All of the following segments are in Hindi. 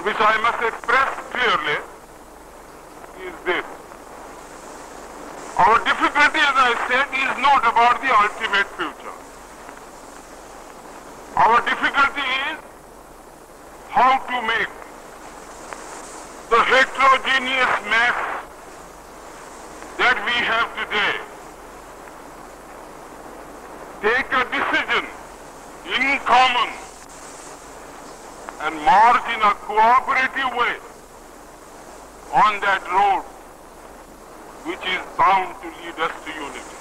which I must express clearly, is this. Our difficulty, as I said, is not about the ultimate future. Our difficulty is how to make the heterogeneous mass that we have today take a decision in common and march in a cooperative way on that road which is bound to lead us to unity.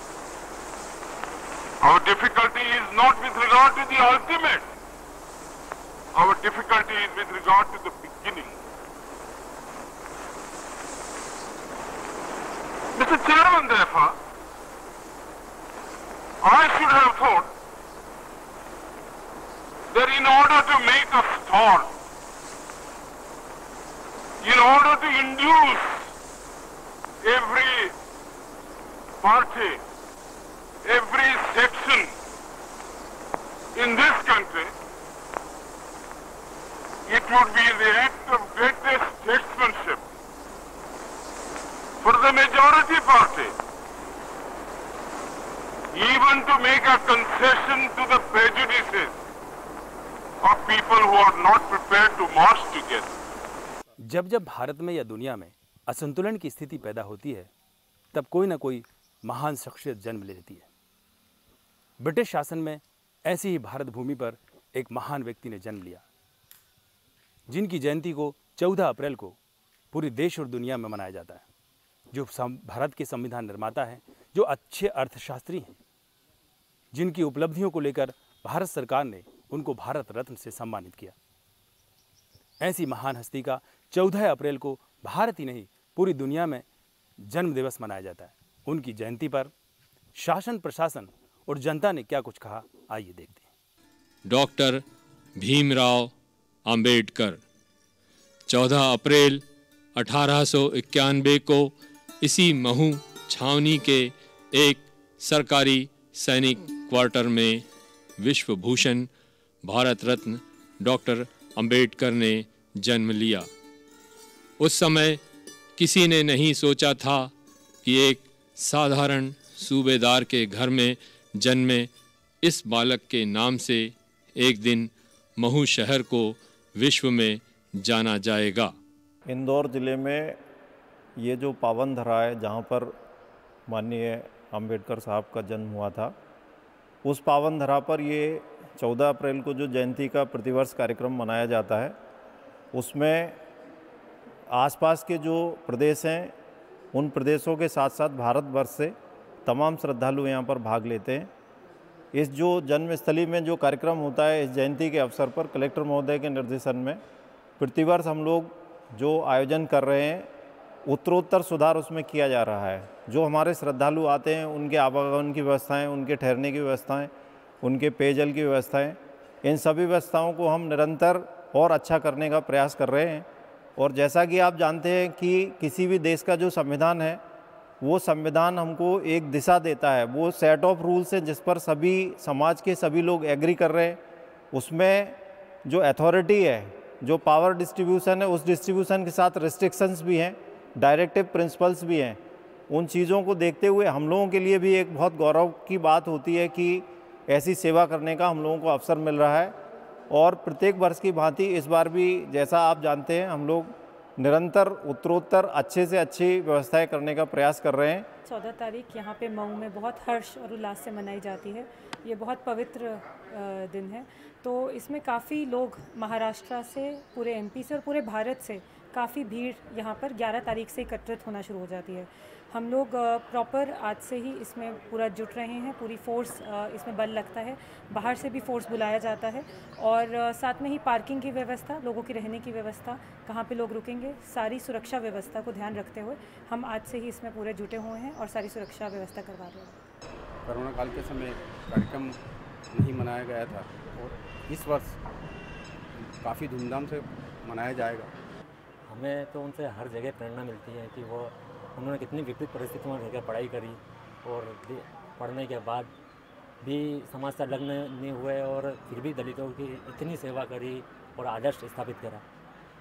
Our difficulty is not with regard to the ultimate. Our difficulty is with regard to the beginning. Mr. Chairman, therefore, I should have thought that in order to make a start, in order to induce every party, every section in this country, it would be the act of greatest statesmanship for the majority party even to make a concession to the prejudices of people who are not prepared to march together. जब जब भारत में या दुनिया में असंतुलन की स्थिति पैदा होती है, तब कोई ना कोई महान शख्सियत जन्म लेती है। ब्रिटिश शासन में ऐसी ही भारत भूमि पर एक महान व्यक्ति ने जन्म लिया, जिनकी जयंती को 14 अप्रैल को पूरे देश और दुनिया में मनाया जाता है, जो भारत के संविधान निर्माता हैं, जो अच्छे अर्थशास्त्री हैं, जिनकी उपलब्धियों को लेकर भारत सरकार ने उनको भारत रत्न से सम्मानित किया। ऐसी महान हस्ती का 14 अप्रैल को भारत ही नहीं पूरी दुनिया में जन्म दिवस मनाया जाता है। उनकी जयंती पर शासन, प्रशासन और जनता ने क्या कुछ कहा, आइए देखते हैं। डॉक्टर भीमराव अंबेडकर 14 अप्रैल 1891 को इसी महू छावनी के एक सरकारी सैनिक क्वार्टर में विश्व भूषण भारत रत्न डॉक्टर अंबेडकर ने जन्म लिया। उस समय किसी ने नहीं सोचा था कि एक साधारण सूबेदार के घर में जन्मे इस बालक के नाम से एक दिन महू शहर को विश्व में जाना जाएगा। इंदौर ज़िले में ये जो पावन धरा है, जहाँ पर माननीय अंबेडकर साहब का जन्म हुआ था, उस पावन धरा पर ये 14 अप्रैल को जो जयंती का प्रतिवर्ष कार्यक्रम मनाया जाता है, उसमें आसपास के जो प्रदेश हैं, उन प्रदेशों के साथ साथ भारतवर्ष से तमाम श्रद्धालु यहाँ पर भाग लेते हैं। इस जो जन्मस्थली में जो कार्यक्रम होता है, इस जयंती के अवसर पर कलेक्टर महोदय के निर्देशन में प्रतिवर्ष हम लोग जो आयोजन कर रहे हैं, उत्तरोत्तर सुधार उसमें किया जा रहा है। जो हमारे श्रद्धालु आते हैं, उनके आवागमन की व्यवस्थाएं, उनके ठहरने की व्यवस्थाएं, उनके पेयजल की व्यवस्थाएं, इन सभी व्यवस्थाओं को हम निरंतर और अच्छा करने का प्रयास कर रहे हैं। और जैसा कि आप जानते हैं कि किसी भी देश का जो संविधान है, वो संविधान हमको एक दिशा देता है, वो सेट ऑफ रूल्स हैं जिस पर सभी समाज के सभी लोग एग्री कर रहे हैं। उसमें जो अथॉरिटी है, जो पावर डिस्ट्रीब्यूशन है, उस डिस्ट्रीब्यूशन के साथ रिस्ट्रिक्शंस भी हैं, डायरेक्टिव प्रिंसिपल्स भी हैं। उन चीज़ों को देखते हुए हम लोगों के लिए भी एक बहुत गौरव की बात होती है कि ऐसी सेवा करने का हम लोगों को अवसर मिल रहा है। और प्रत्येक वर्ष की भांति इस बार भी, जैसा आप जानते हैं, हम लोग निरंतर उत्तरोत्तर अच्छे से अच्छी व्यवस्थाएं करने का प्रयास कर रहे हैं। 14 तारीख यहाँ पे मऊ में बहुत हर्ष और उल्लास से मनाई जाती है। ये बहुत पवित्र दिन है। तो इसमें काफ़ी लोग महाराष्ट्र से, पूरे एमपी से और पूरे भारत से काफ़ी भीड़ यहाँ पर 11 तारीख से एकत्रित होना शुरू हो जाती है। हम लोग प्रॉपर आज से ही इसमें पूरा जुट रहे हैं, पूरी फोर्स इसमें बल लगता है, बाहर से भी फोर्स बुलाया जाता है। और साथ में ही पार्किंग की व्यवस्था, लोगों की रहने की व्यवस्था, कहाँ पे लोग रुकेंगे, सारी सुरक्षा व्यवस्था को ध्यान रखते हुए हम आज से ही इसमें पूरे जुटे हुए हैं और सारी सुरक्षा व्यवस्था करवा रहे हैं। कोरोना काल के समय कार्यक्रम नहीं मनाया गया था और इस वर्ष काफ़ी धूमधाम से मनाया जाएगा। हमें तो उनसे हर जगह प्रेरणा मिलती है कि वो उन्होंने कितनी विपरीत परिस्थितियों में रहकर पढ़ाई करी और पढ़ने के बाद भी समाज से अलग नहीं हुए और फिर भी दलितों की इतनी सेवा करी और आदर्श स्थापित करा।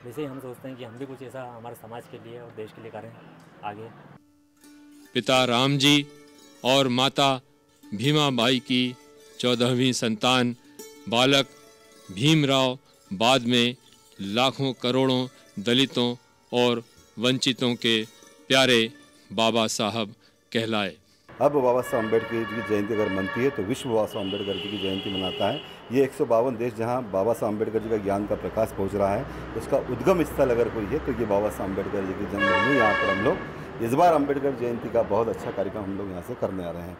वैसे ही हम सोचते हैं कि हम भी कुछ ऐसा हमारे समाज के लिए और देश के लिए करें आगे। पिता राम जी और माता भीमाबाई की 14वीं संतान बालक भीमराव बाद में लाखों करोड़ों दलितों और वंचितों के प्यारे बाबा साहब कहलाए। अब बाबा साहब अम्बेडकर जी की जयंती अगर मनती है तो विश्व बाबा साहब अम्बेडकर जी की जयंती मनाता है। ये 152 देश जहां बाबा साहब अम्बेडकर जी का ज्ञान का प्रकाश पहुंच रहा है, उसका उद्गम स्थल अगर कोई है तो ये बाबा साहब अम्बेडकर जी की जन्मभूमि। यहाँ पर हम लोग इस बार अम्बेडकर जयंती का बहुत अच्छा कार्यक्रम हम लोग यहाँ से करने आ रहे हैं।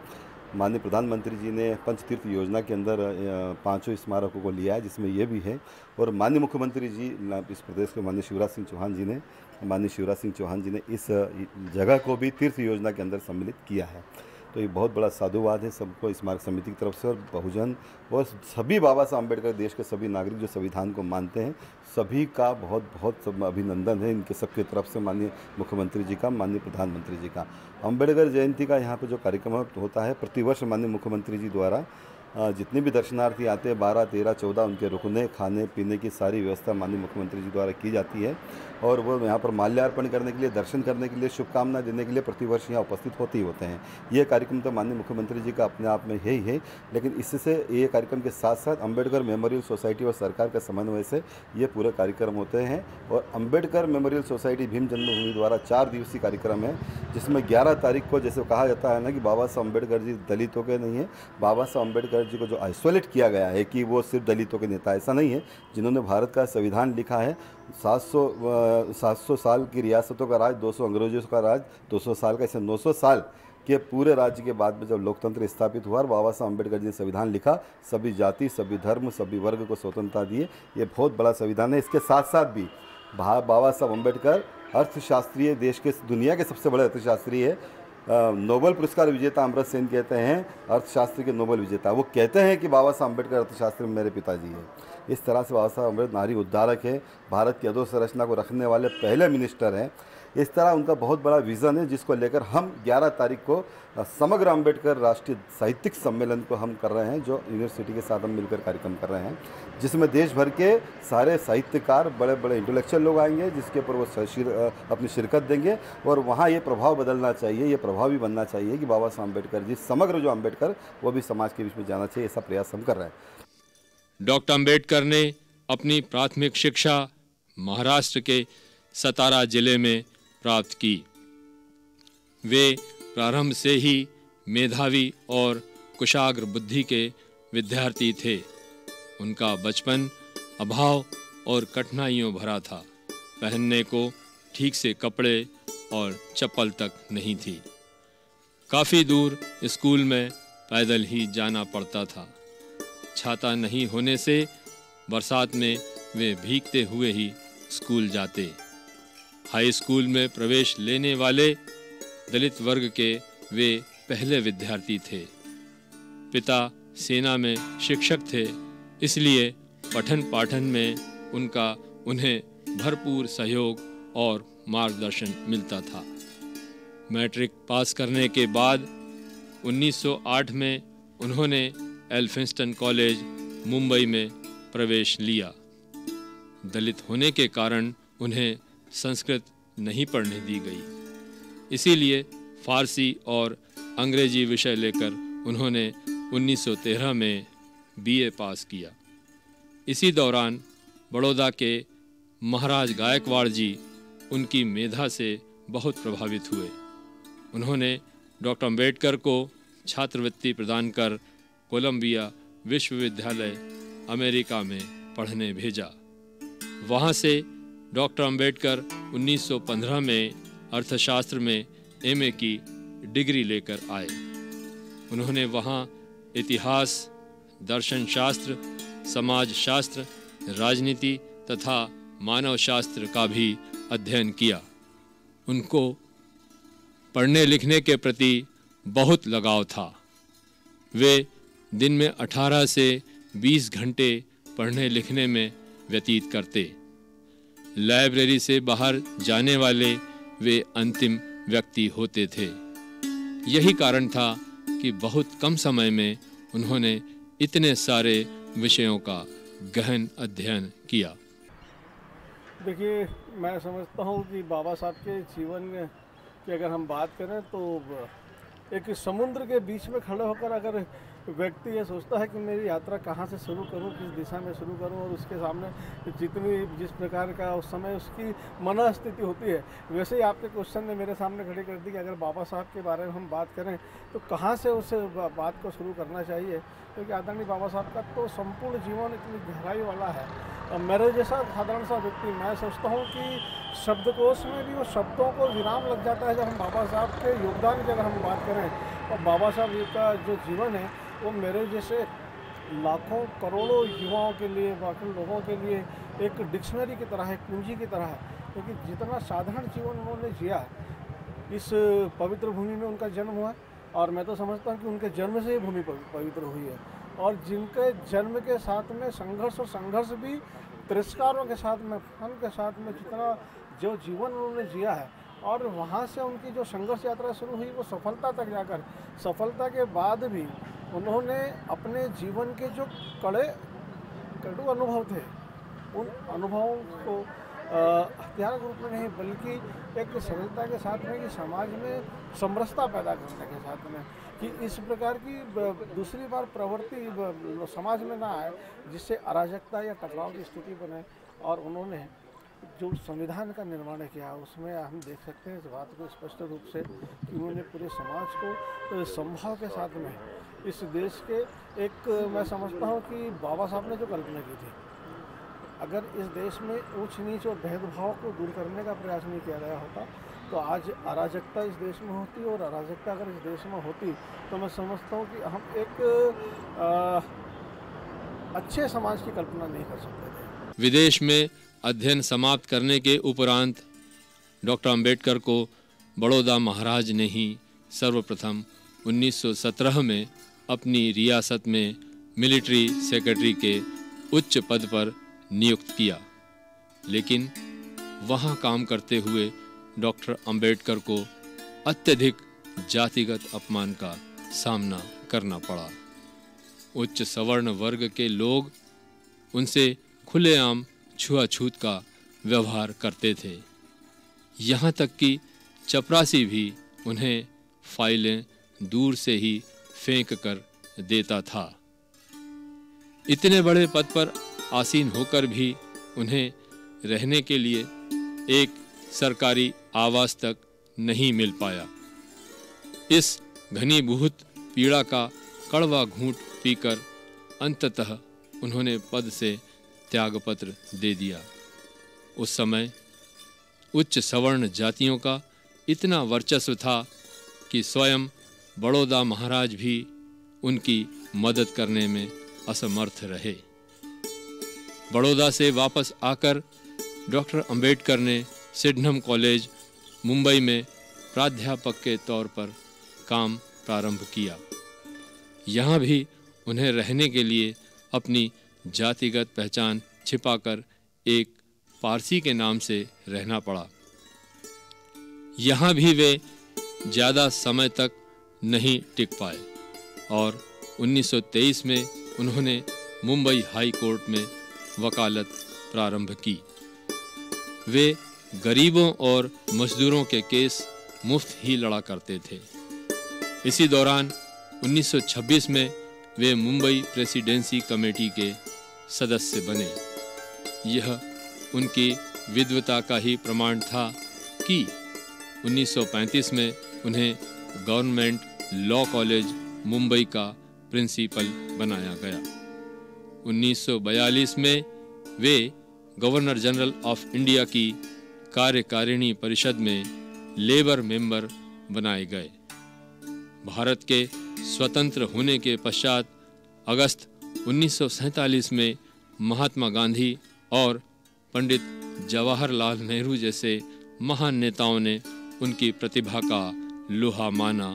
माननीय प्रधानमंत्री जी ने पंचतीर्थ योजना के अंदर 5 स्मारकों को लिया है, जिसमें ये भी है। और माननीय मुख्यमंत्री जी इस प्रदेश के माननीय शिवराज सिंह चौहान जी ने इस जगह को भी तीर्थ योजना के अंदर सम्मिलित किया है। तो ये बहुत बड़ा साधुवाद है सबको स्मारक समिति की तरफ से, और बहुजन और सभी बाबा साहब अम्बेडकर देश के सभी नागरिक जो संविधान को मानते हैं, सभी का बहुत बहुत अभिनंदन है इनके सबकी तरफ से, माननीय मुख्यमंत्री जी का, माननीय प्रधानमंत्री जी का। अम्बेडकर जयंती का यहाँ पर जो कार्यक्रम होता है, प्रतिवर्ष माननीय मुख्यमंत्री जी द्वारा जितने भी दर्शनार्थी आते हैं 12, 13, 14 उनके रुकने खाने पीने की सारी व्यवस्था माननीय मुख्यमंत्री जी द्वारा की जाती है। और वो यहाँ पर माल्यार्पण करने के लिए, दर्शन करने के लिए, शुभकामना देने के लिए प्रतिवर्ष यहाँ उपस्थित होते हैं। ये कार्यक्रम तो माननीय मुख्यमंत्री जी का अपने आप में है ही है, लेकिन इससे ये कार्यक्रम के साथ साथ अम्बेडकर मेमोरियल सोसाइटी और सरकार के समन्वय से ये पूरे कार्यक्रम होते हैं। और अम्बेडकर मेमोरियल सोसाइटी भीम जन्मभूमि द्वारा 4 दिवसीय कार्यक्रम है, जिसमें 11 तारीख को, जैसे कहा जाता है ना कि बाबा साहब अम्बेडकर जी दलितों के नहीं है, बाबा साहब अम्बेडकर जी को जो आइसोलेट किया गया है कि वो सिर्फ दलितों के नेता, ऐसा नहीं है। जिन्होंने भारत का संविधान लिखा है, 700 साल की रियासतों का राज, 200 अंग्रेजों का राज, 200 साल का, ऐसे 900 साल के पूरे राज्य के बाद में जब लोकतंत्र स्थापित हुआ, बाबा साहब अम्बेडकर जी ने संविधान लिखा, सभी जाति, सभी धर्म, सभी वर्ग को स्वतंत्रता दिए। ये बहुत बड़ा संविधान है। इसके साथ साथ भी बाबा साहब अम्बेडकर अर्थशास्त्री, देश के, दुनिया के सबसे बड़े अर्थशास्त्री है। नोबेल पुरस्कार विजेता अमर्त्य सेन कहते हैं अर्थशास्त्र के नोबेल विजेता, वो कहते हैं कि बाबा साहब अम्बेडकर अर्थशास्त्र में मेरे पिताजी है। इस तरह से बाबा साहब अम्बेडकर नारी उद्धारक है, भारत की अधोसंरचना को रखने वाले पहले मिनिस्टर हैं। इस तरह उनका बहुत बड़ा विज़न है, जिसको लेकर हम 11 तारीख को समग्र अम्बेडकर राष्ट्रीय साहित्यिक सम्मेलन को हम कर रहे हैं, जो यूनिवर्सिटी के साथ हम मिलकर कार्यक्रम कर रहे हैं, जिसमें देश भर के सारे साहित्यकार, बड़े बड़े इंटेलेक्चुअल लोग आएंगे, जिसके ऊपर वो अपनी शिरकत देंगे। और वहाँ ये प्रभाव बदलना चाहिए, ये प्रभावी बनना चाहिए कि बाबा साहब अम्बेडकर जी, समग्र जो अम्बेडकर, वो भी समाज के बीच में जाना चाहिए। ऐसा प्रयास हम कर रहे हैं। डॉक्टर अम्बेडकर ने अपनी प्राथमिक शिक्षा महाराष्ट्र के सतारा जिले में प्राप्त की। वे प्रारंभ से ही मेधावी और कुशाग्र बुद्धि के विद्यार्थी थे। उनका बचपन अभाव और कठिनाइयों भरा था। पहनने को ठीक से कपड़े और चप्पल तक नहीं थी। काफ़ी दूर स्कूल में पैदल ही जाना पड़ता था। छाता नहीं होने से बरसात में वे भीगते हुए ही स्कूल जाते। हाई स्कूल में प्रवेश लेने वाले दलित वर्ग के वे पहले विद्यार्थी थे। पिता सेना में शिक्षक थे, इसलिए पठन पाठन में उन्हें भरपूर सहयोग और मार्गदर्शन मिलता था। मैट्रिक पास करने के बाद 1908 में उन्होंने एल्फिंस्टन कॉलेज मुंबई में प्रवेश लिया। दलित होने के कारण उन्हें संस्कृत नहीं पढ़ने दी गई, इसीलिए फारसी और अंग्रेजी विषय लेकर उन्होंने 1913 में बीए पास किया। इसी दौरान बड़ौदा के महाराज गायकवाड़ जी उनकी मेधा से बहुत प्रभावित हुए। उन्होंने डॉक्टर अम्बेडकर को छात्रवृत्ति प्रदान कर कोलंबिया विश्वविद्यालय अमेरिका में पढ़ने भेजा। वहाँ से डॉक्टर अम्बेडकर 1915 में अर्थशास्त्र में एमए की डिग्री लेकर आए। उन्होंने वहाँ इतिहास, दर्शन शास्त्र, समाज शास्त्र, राजनीति तथा मानव शास्त्र का भी अध्ययन किया। उनको पढ़ने लिखने के प्रति बहुत लगाव था। वे दिन में 18 से 20 घंटे पढ़ने लिखने में व्यतीत करते। लाइब्रेरी से बाहर जाने वाले वे अंतिम व्यक्ति होते थे। यही कारण था कि बहुत कम समय में उन्होंने इतने सारे विषयों का गहन अध्ययन किया। देखिए, मैं समझता हूँ कि बाबा साहब के जीवन की अगर हम बात करें तो एक समुद्र के बीच में खड़े होकर अगर व्यक्ति ये सोचता है कि मेरी यात्रा कहाँ से शुरू करूँ, किस दिशा में शुरू करूँ, और उसके सामने जिस प्रकार का उस समय उसकी मन स्थिति होती है, वैसे ही आपके क्वेश्चन ने मेरे सामने खड़ी कर दी कि अगर बाबा साहब के बारे में हम बात करें तो कहाँ से उस बात को शुरू करना चाहिए, क्योंकि आदरणीय बाबा साहब का तो संपूर्ण जीवन इतनी गहराई वाला है। और मेरे जैसा साधारण सा व्यक्ति, मैं सोचता हूँ कि शब्दकोश में भी वो शब्दों को विराम लग जाता है जब हम बाबा साहब के योगदान की अगर हम बात करें। और बाबा साहब का जो जीवन है वो मेरे जैसे लाखों करोड़ों युवाओं के लिए, बाकी लोगों के लिए एक डिक्शनरी की तरह है, पूंजी की तरह है, क्योंकि जितना साधारण जीवन उन्होंने जिया, इस पवित्र भूमि में उनका जन्म हुआ, और मैं तो समझता हूँ कि उनके जन्म से ही भूमि पवित्र हुई है। और जिनके जन्म के साथ में संघर्ष, और संघर्ष भी तिरस्कारों के साथ में, फन के साथ में, जितना जो जीवन उन्होंने जिया है, और वहाँ से उनकी जो संघर्ष यात्रा शुरू हुई वो सफलता तक जाकर, सफलता के बाद भी उन्होंने अपने जीवन के जो कड़ू अनुभव थे, उन अनुभवों को हथियार के रूप में नहीं, बल्कि एक सरलता के साथ में, कि समाज में समरसता पैदा करने के साथ में, कि इस प्रकार की दूसरी बार प्रवृत्ति समाज में ना आए जिससे अराजकता या टकराव की स्थिति बने। और उन्होंने जो संविधान का निर्माण किया उसमें हम देख सकते हैं इस बात को स्पष्ट रूप से कि उन्होंने पूरे समाज को समभाव के साथ में इस देश के एक, मैं समझता हूँ कि बाबा साहब ने जो कल्पना की थी, अगर इस देश में ऊंच नीच और भेदभाव को दूर करने का प्रयास नहीं किया गया होता तो आज अराजकता इस देश में होती, और अराजकता अगर इस देश में होती तो मैं समझता हूँ कि हम एक अच्छे समाज की कल्पना नहीं कर सकते थे। विदेश में अध्ययन समाप्त करने के उपरांत डॉक्टर अंबेडकर को बड़ौदा महाराज ने ही सर्वप्रथम 1917 में अपनी रियासत में मिलिट्री सेक्रेटरी के उच्च पद पर नियुक्त किया, लेकिन वहां काम करते हुए डॉक्टर अंबेडकर को अत्यधिक जातिगत अपमान का सामना करना पड़ा। उच्च सवर्ण वर्ग के लोग उनसे खुलेआम छुआछूत का व्यवहार करते थे, यहाँ तक कि चपरासी भी उन्हें फाइलें दूर से ही फेंक कर देता था। इतने बड़े पद पर आसीन होकर भी उन्हें रहने के लिए एक सरकारी आवास तक नहीं मिल पाया। इस घनीभूत पीड़ा का कड़वा घूंट पीकर अंततः उन्होंने पद से त्यागपत्र दे दिया। उस समय उच्च सवर्ण जातियों का इतना वर्चस्व था कि स्वयं बड़ौदा महाराज भी उनकी मदद करने में असमर्थ रहे। बड़ौदा से वापस आकर डॉक्टर अंबेडकर ने सिडनम कॉलेज मुंबई में प्राध्यापक के तौर पर काम प्रारंभ किया। यहाँ भी उन्हें रहने के लिए अपनी जातिगत पहचान छिपाकर एक पारसी के नाम से रहना पड़ा। यहाँ भी वे ज़्यादा समय तक नहीं टिक पाए और 1923 में उन्होंने मुंबई हाई कोर्ट में वकालत प्रारंभ की। वे गरीबों और मजदूरों के केस मुफ्त ही लड़ा करते थे। इसी दौरान 1926 में वे मुंबई प्रेसिडेंसी कमेटी के सदस्य बने। यह उनकी विद्वता का ही प्रमाण था कि 1935 में उन्हें गवर्नमेंट लॉ कॉलेज मुंबई का प्रिंसिपल बनाया गया। 1942 में वे गवर्नर जनरल ऑफ इंडिया की कार्यकारिणी परिषद में लेबर मेंबर बनाए गए। भारत के स्वतंत्र होने के पश्चात अगस्त 1947 में महात्मा गांधी और पंडित जवाहरलाल नेहरू जैसे महान नेताओं ने उनकी प्रतिभा का लोहा माना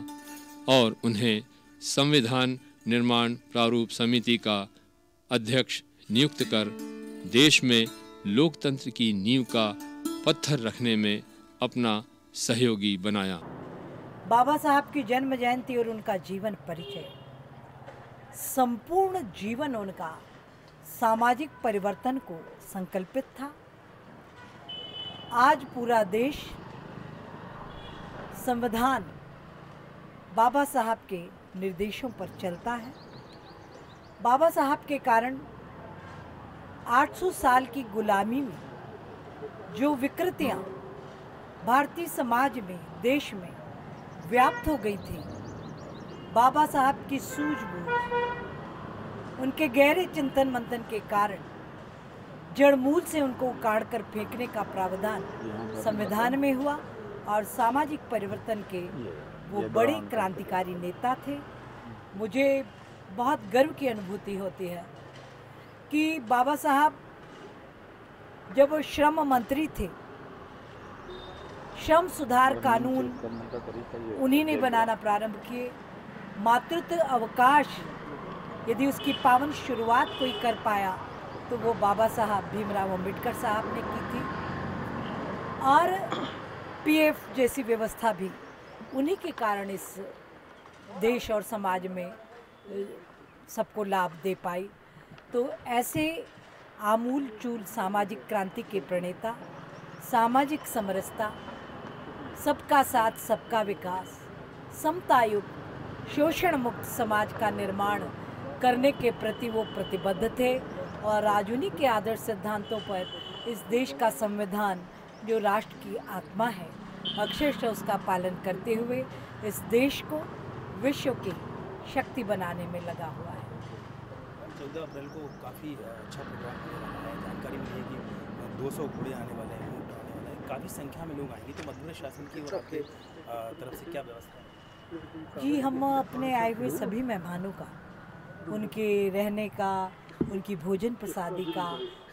और उन्हें संविधान निर्माण प्रारूप समिति का अध्यक्ष नियुक्त कर देश में लोकतंत्र की नींव का पत्थर रखने में अपना सहयोगी बनाया। बाबा साहब की जन्म जयंती और उनका जीवन परिचय, संपूर्ण जीवन उनका सामाजिक परिवर्तन को संकल्पित था। आज पूरा देश संविधान बाबा साहब के निर्देशों पर चलता है। बाबा साहब के कारण 800 साल की गुलामी में जो विकृतियां भारतीय समाज में, देश में व्याप्त हो गई थी, बाबा साहब की सूझबूझ, उनके गहरे चिंतन मंथन के कारण जड़ मूल से उनको उखाड़ कर फेंकने का प्रावधान संविधान में हुआ और सामाजिक परिवर्तन के वो बड़े क्रांतिकारी नेता थे। मुझे बहुत गर्व की अनुभूति होती है कि बाबा साहब जब वो श्रम मंत्री थे, श्रम सुधार कानून उन्हीं ने बनाना प्रारंभ किए। मातृत्व अवकाश यदि उसकी पावन शुरुआत कोई कर पाया तो वो बाबा साहब भीमराव अंबेडकर साहब ने की थी। और पीएफ जैसी व्यवस्था भी उन्हीं के कारण इस देश और समाज में सबको लाभ दे पाई। तो ऐसे आमूल चूल सामाजिक क्रांति के प्रणेता, सामाजिक समरसता, सबका साथ सबका विकास, समतायुक्त शोषण मुक्त समाज का निर्माण करने के प्रति वो प्रतिबद्ध थे। और आज उन्हीं के आदर्श सिद्धांतों पर इस देश का संविधान, जो राष्ट्र की आत्मा है, अक्षरशः उसका पालन करते हुए इस देश को विश्व की शक्ति बनाने में लगा हुआ है। 14 अप्रैल को काफ़ी अच्छा प्रोग्राम होने वाला है। जानकारी मिली है कि 200 घोड़े आने वाले हैं, ऊँट आने वाला है, काफ़ी संख्या में लोग आएंगे। तो मध्य प्रदेश शासन की और आपके तरफ से क्या व्यवस्था है? जी, हम अपने आए हुए सभी मेहमानों का, उनके रहने का, उनकी भोजन प्रसादी का,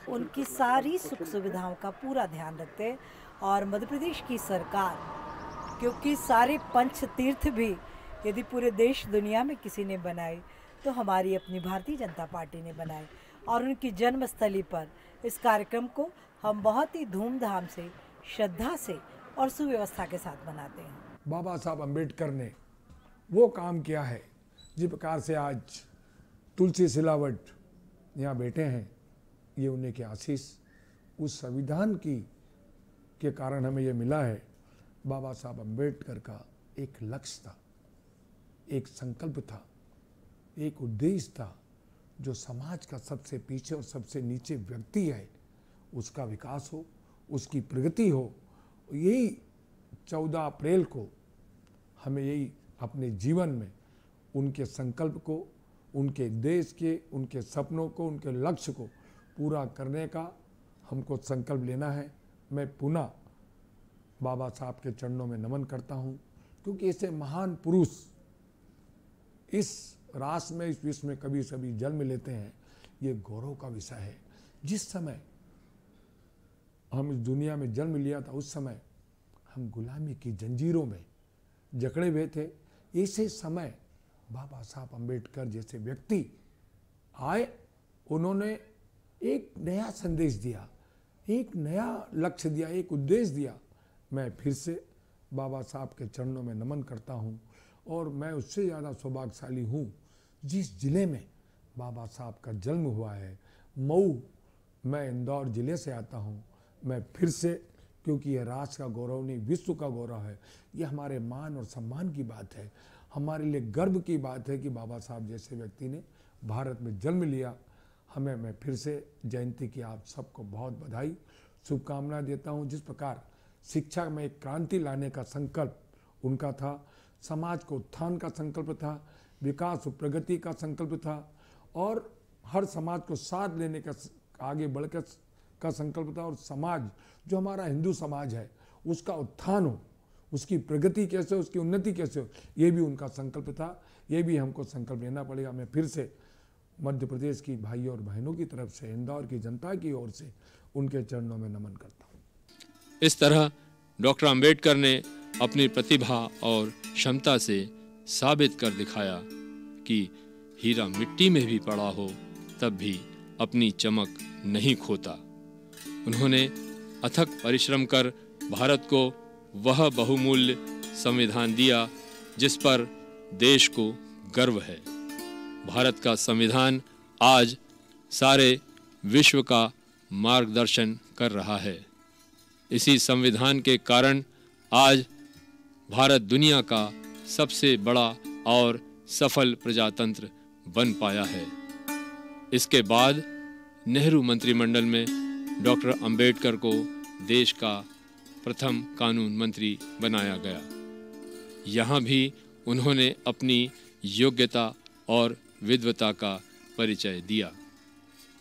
उनकी सारी सुख सुविधाओं का पूरा ध्यान रखते हैं। और मध्य प्रदेश की सरकार, क्योंकि सारे पंच तीर्थ भी यदि पूरे देश दुनिया में किसी ने बनाए तो हमारी अपनी भारतीय जनता पार्टी ने बनाए। और उनकी जन्मस्थली पर इस कार्यक्रम को हम बहुत ही धूमधाम से, श्रद्धा से और सुव्यवस्था के साथ मनाते हैं। बाबा साहब अम्बेडकर ने वो काम किया है जिस प्रकार से आज तुलसी सिलावट यहाँ बैठे हैं, ये उन्हीं के आशीष, उस संविधान के कारण हमें ये मिला है। बाबा साहब अम्बेडकर का एक लक्ष्य था, एक संकल्प था, एक उद्देश्य था, जो समाज का सबसे पीछे और सबसे नीचे व्यक्ति है उसका विकास हो, उसकी प्रगति हो। यही 14 अप्रैल को हमें यही अपने जीवन में उनके संकल्प को, उनके देश के, उनके सपनों को, उनके लक्ष्य को पूरा करने का हमको संकल्प लेना है। मैं पुनः बाबा साहब के चरणों में नमन करता हूँ, क्योंकि ऐसे महान पुरुष इस राष्ट्र में, इस विश्व में कभी सभी जन्म लेते हैं, ये गौरव का विषय है। जिस समय हम इस दुनिया में जन्म लिया था, उस समय हम गुलामी की जंजीरों में जकड़े हुए थे। ऐसे समय बाबा साहब अम्बेडकर जैसे व्यक्ति आए, उन्होंने एक नया संदेश दिया, एक नया लक्ष्य दिया, एक उद्देश्य दिया। मैं फिर से बाबा साहब के चरणों में नमन करता हूँ। और मैं उससे ज़्यादा सौभाग्यशाली हूँ जिस ज़िले में बाबा साहब का जन्म हुआ है, मऊ। मैं इंदौर ज़िले से आता हूँ। मैं फिर से, क्योंकि यह राष्ट्र का गौरव नहीं, विश्व का गौरव है, ये हमारे मान और सम्मान की बात है, हमारे लिए गर्व की बात है कि बाबा साहब जैसे व्यक्ति ने भारत में जन्म लिया। मैं फिर से जयंती की आप सबको बहुत बधाई, शुभकामनाएं देता हूं। जिस प्रकार शिक्षा में एक क्रांति लाने का संकल्प उनका था, समाज को उत्थान का संकल्प था, विकास और प्रगति का संकल्प था, और हर समाज को साथ लेने का, आगे बढ़कर का संकल्प था। और समाज जो हमारा हिंदू समाज है उसका उत्थान हो, उसकी प्रगति कैसे हो, उसकी उन्नति कैसे हो, ये भी उनका संकल्प था। ये भी हमको संकल्प लेना पड़ेगा। मैं फिर से मध्य प्रदेश की भाइयों और बहनों की तरफ से, इंदौर की जनता की ओर से उनके चरणों में नमन करता हूँ। इस तरह डॉक्टर अंबेडकर ने अपनी प्रतिभा और क्षमता से साबित कर दिखाया कि हीरा मिट्टी में भी पड़ा हो तब भी अपनी चमक नहीं खोता। उन्होंने अथक परिश्रम कर भारत को वह बहुमूल्य संविधान दिया जिस पर देश को गर्व है। भारत का संविधान आज सारे विश्व का मार्गदर्शन कर रहा है। इसी संविधान के कारण आज भारत दुनिया का सबसे बड़ा और सफल प्रजातंत्र बन पाया है। इसके बाद नेहरू मंत्रिमंडल में डॉक्टर अंबेडकर को देश का प्रथम कानून मंत्री बनाया गया। यहाँ भी उन्होंने अपनी योग्यता और विद्वता का परिचय दिया।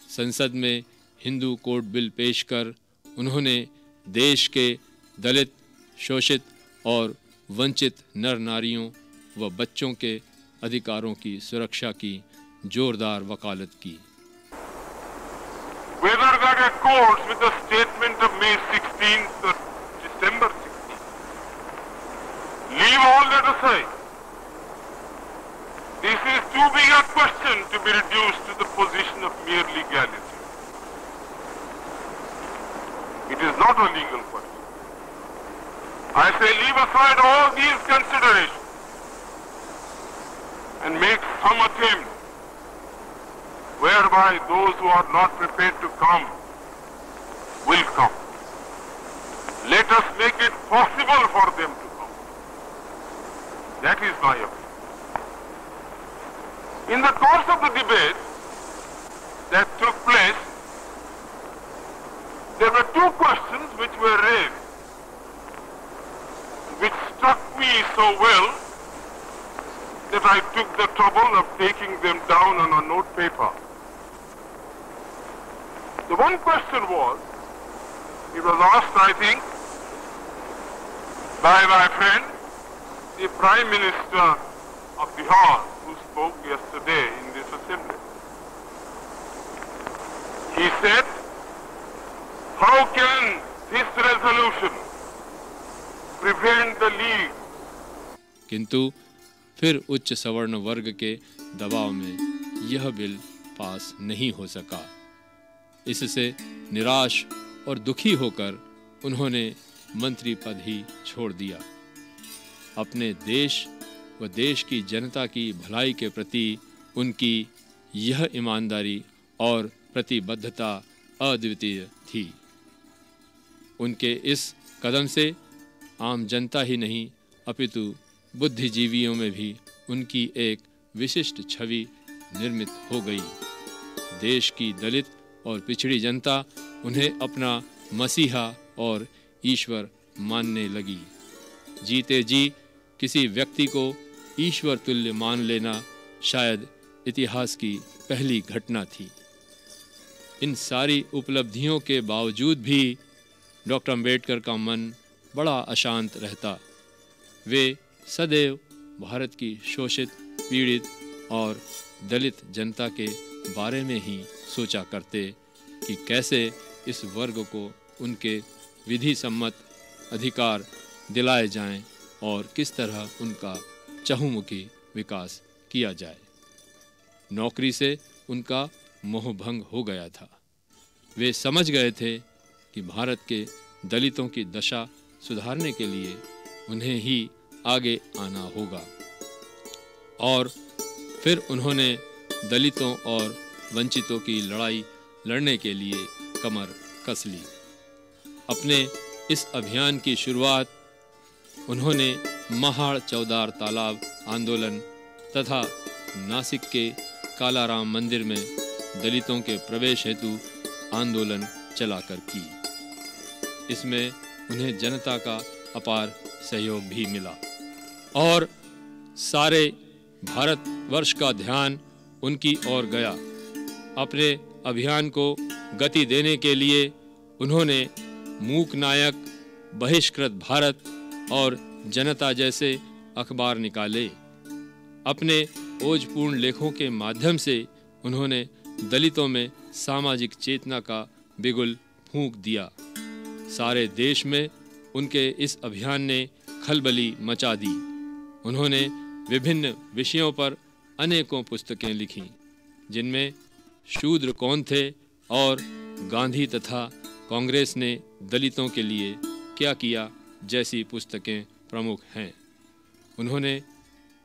संसद में हिंदू कोड बिल पेश कर उन्होंने देश के दलित, शोषित और वंचित नर नारियों व बच्चों के अधिकारों की सुरक्षा की जोरदार वकालत की। Whether that accords with the statement of May 16th or December 16th, leave all that aside. This is too big a question to be reduced to the position of mere legality. It is not a legal question. I say leave aside all these considerations and make some attempt whereby those who are not prepared to come will come. Let us make it possible for them to come. That is my opinion. In the course of the debate that took place, there were two questions which were raised, which struck me so well that I took the trouble of taking them down on a note paper. The one question was, it was asked, I think, by my friend, the Prime Minister of Bihar, who spoke yesterday in this assembly. He said, how can this resolution prevent the League? किंतु फिर उच्च सवर्ण वर्ग के दबाव में यह बिल पास नहीं हो सका। इससे निराश और दुखी होकर उन्होंने मंत्री पद ही छोड़ दिया। अपने देश व देश की जनता की भलाई के प्रति उनकी यह ईमानदारी और प्रतिबद्धता अद्वितीय थी। उनके इस कदम से आम जनता ही नहीं अपितु बुद्धिजीवियों में भी उनकी एक विशिष्ट छवि निर्मित हो गई। देश की दलित और पिछड़ी जनता उन्हें अपना मसीहा और ईश्वर मानने लगी। जीते जी किसी व्यक्ति को ईश्वर तुल्य मान लेना शायद इतिहास की पहली घटना थी। इन सारी उपलब्धियों के बावजूद भी डॉक्टर अंबेडकर का मन बड़ा अशांत रहता। वे सदैव भारत की शोषित, पीड़ित और दलित जनता के बारे में ही सोचा करते कि कैसे इस वर्ग को उनके विधि सम्मत अधिकार दिलाए जाएं और किस तरह उनका चहुमुखी विकास किया जाए। नौकरी से उनका मोहभंग हो गया था। वे समझ गए थे कि भारत के दलितों की दशा सुधारने के लिए उन्हें ही आगे आना होगा और फिर उन्होंने दलितों और वंचितों की लड़ाई लड़ने के लिए कमर कस ली। अपने इस अभियान की शुरुआत उन्होंने महाड़ चौदार तालाब आंदोलन तथा नासिक के कालाराम मंदिर में दलितों के प्रवेश हेतु आंदोलन चलाकर की। इसमें उन्हें जनता का अपार सहयोग भी मिला और सारे भारतवर्ष का ध्यान उनकी ओर गया। अपने अभियान को गति देने के लिए उन्होंने मूक नायक, बहिष्कृत भारत और जनता जैसे अखबार निकाले। अपने ओजपूर्ण लेखों के माध्यम से उन्होंने दलितों में सामाजिक चेतना का बिगुल फूंक दिया। सारे देश में उनके इस अभियान ने खलबली मचा दी। उन्होंने विभिन्न विषयों पर अनेकों पुस्तकें लिखीं, जिनमें शूद्र कौन थे और गांधी तथा कांग्रेस ने दलितों के लिए क्या किया जैसी पुस्तकें प्रमुख हैं। उन्होंने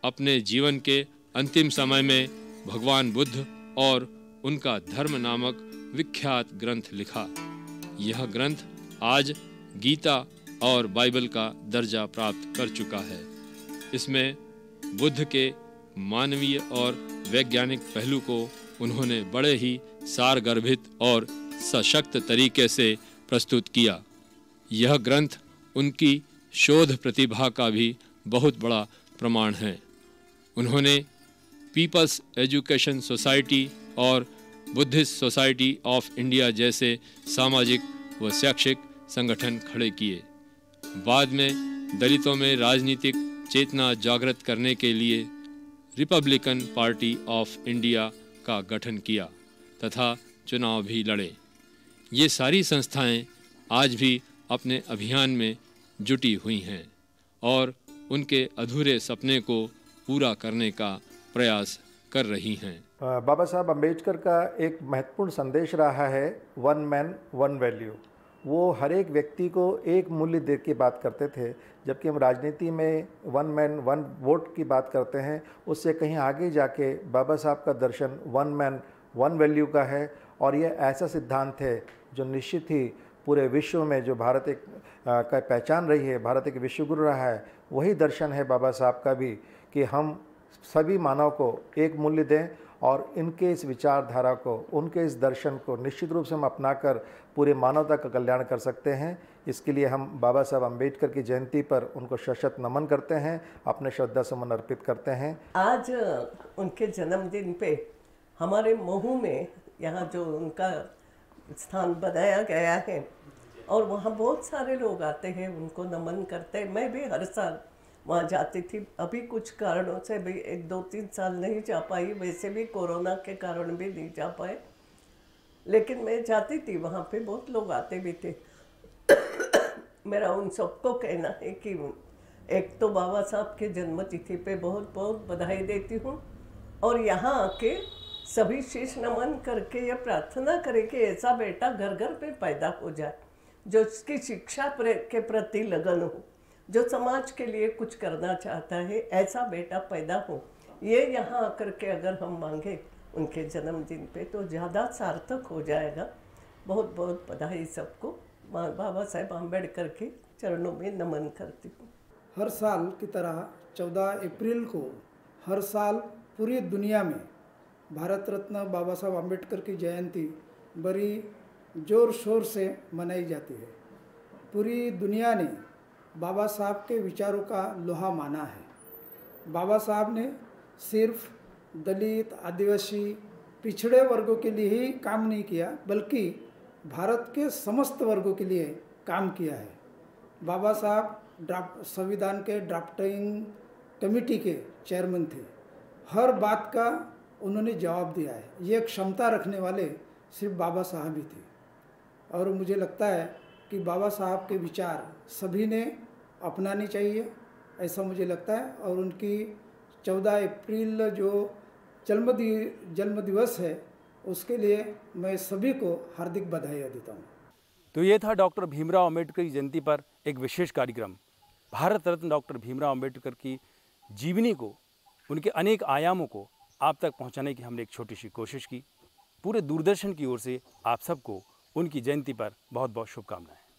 अपने जीवन के अंतिम समय में भगवान बुद्ध और उनका धर्म नामक विख्यात ग्रंथ लिखा। यह ग्रंथ आज गीता और बाइबल का दर्जा प्राप्त कर चुका है। इसमें बुद्ध के मानवीय और वैज्ञानिक पहलू को उन्होंने बड़े ही सारगर्भित और सशक्त तरीके से प्रस्तुत किया। यह ग्रंथ उनकी शोध प्रतिभा का भी बहुत बड़ा प्रमाण है। उन्होंने पीपल्स एजुकेशन सोसाइटी और बुद्धिस्ट सोसाइटी ऑफ इंडिया जैसे सामाजिक व शैक्षिक संगठन खड़े किए। बाद में दलितों में राजनीतिक चेतना जागृत करने के लिए रिपब्लिकन पार्टी ऑफ इंडिया का गठन किया तथा चुनाव भी लड़े। ये सारी संस्थाएं आज भी अपने अभियान में जुटी हुई हैं और उनके अधूरे सपने को पूरा करने का प्रयास कर रही हैं। बाबा साहब अम्बेडकर का एक महत्वपूर्ण संदेश रहा है, वन मैन वन वैल्यू। वो हर एक व्यक्ति को एक मूल्य दे के बात करते थे, जबकि हम राजनीति में वन मैन वन वोट की बात करते हैं। उससे कहीं आगे जाके बाबा साहब का दर्शन वन मैन वन वैल्यू का है और ये ऐसा सिद्धांत है जो निश्चित ही पूरे विश्व में जो भारत एक का पहचान रही है, भारत एक विश्वगुरु रहा है, वही दर्शन है बाबा साहब का भी कि हम सभी मानव को एक मूल्य दें और इनके इस विचारधारा को, उनके इस दर्शन को निश्चित रूप से हम अपनाकर पूरे मानवता का कल्याण कर सकते हैं। इसके लिए हम बाबा साहब अम्बेडकर की जयंती पर उनको शत नमन करते हैं, अपने श्रद्धा सुमन अर्पित करते हैं। आज उनके जन्मदिन पे हमारे महू में यहाँ जो उनका स्थान बनाया गया है और वहाँ बहुत सारे लोग आते हैं, उनको नमन करते हैं। मैं भी हर साल वहाँ जाती थी। अभी कुछ कारणों से भी 1-2-3 साल नहीं जा पाई, वैसे भी कोरोना के कारण भी नहीं जा पाए, लेकिन मैं जाती थी। वहाँ पे बहुत लोग आते भी थे। मेरा उन सबको कहना है कि एक तो बाबा साहब के जन्मतिथि पे बहुत बहुत बधाई देती हूँ और यहाँ आके सभी शीश नमन करके यह प्रार्थना करें कि ऐसा बेटा घर घर पे पैदा हो जाए जो उसकी शिक्षा के प्रति लगन हो, जो समाज के लिए कुछ करना चाहता है, ऐसा बेटा पैदा हो। ये यहाँ आकर के अगर हम मांगे उनके जन्मदिन पे तो ज़्यादा सार्थक हो जाएगा। बहुत बहुत बधाई सबको। बाबा साहेब अम्बेडकर के चरणों में नमन करती हूँ। हर साल की तरह 14 अप्रैल को हर साल पूरी दुनिया में भारत रत्न बाबा साहब अम्बेडकर की जयंती बड़ी ज़ोर शोर से मनाई जाती है। पूरी दुनिया ने बाबा साहब के विचारों का लोहा माना है। बाबा साहब ने सिर्फ दलित, आदिवासी, पिछड़े वर्गों के लिए ही काम नहीं किया, बल्कि भारत के समस्त वर्गों के लिए काम किया है। बाबा साहब संविधान के ड्राफ्टिंग कमेटी के चेयरमैन थे। हर बात का उन्होंने जवाब दिया है। ये क्षमता रखने वाले सिर्फ बाबा साहब ही थे और मुझे लगता है कि बाबा साहब के विचार सभी ने अपनाने चाहिए, ऐसा मुझे लगता है। और उनकी 14 अप्रैल जो जन्म दिवस है उसके लिए मैं सभी को हार्दिक बधाई देता हूँ। तो ये था डॉक्टर भीमराव अम्बेडकर की जयंती पर एक विशेष कार्यक्रम। भारत रत्न डॉक्टर भीमराव अम्बेडकर की जीवनी को, उनके अनेक आयामों को आप तक पहुंचाने की हमने एक छोटी सी कोशिश की। पूरे दूरदर्शन की ओर से आप सबको उनकी जयंती पर बहुत बहुत शुभकामनाएं।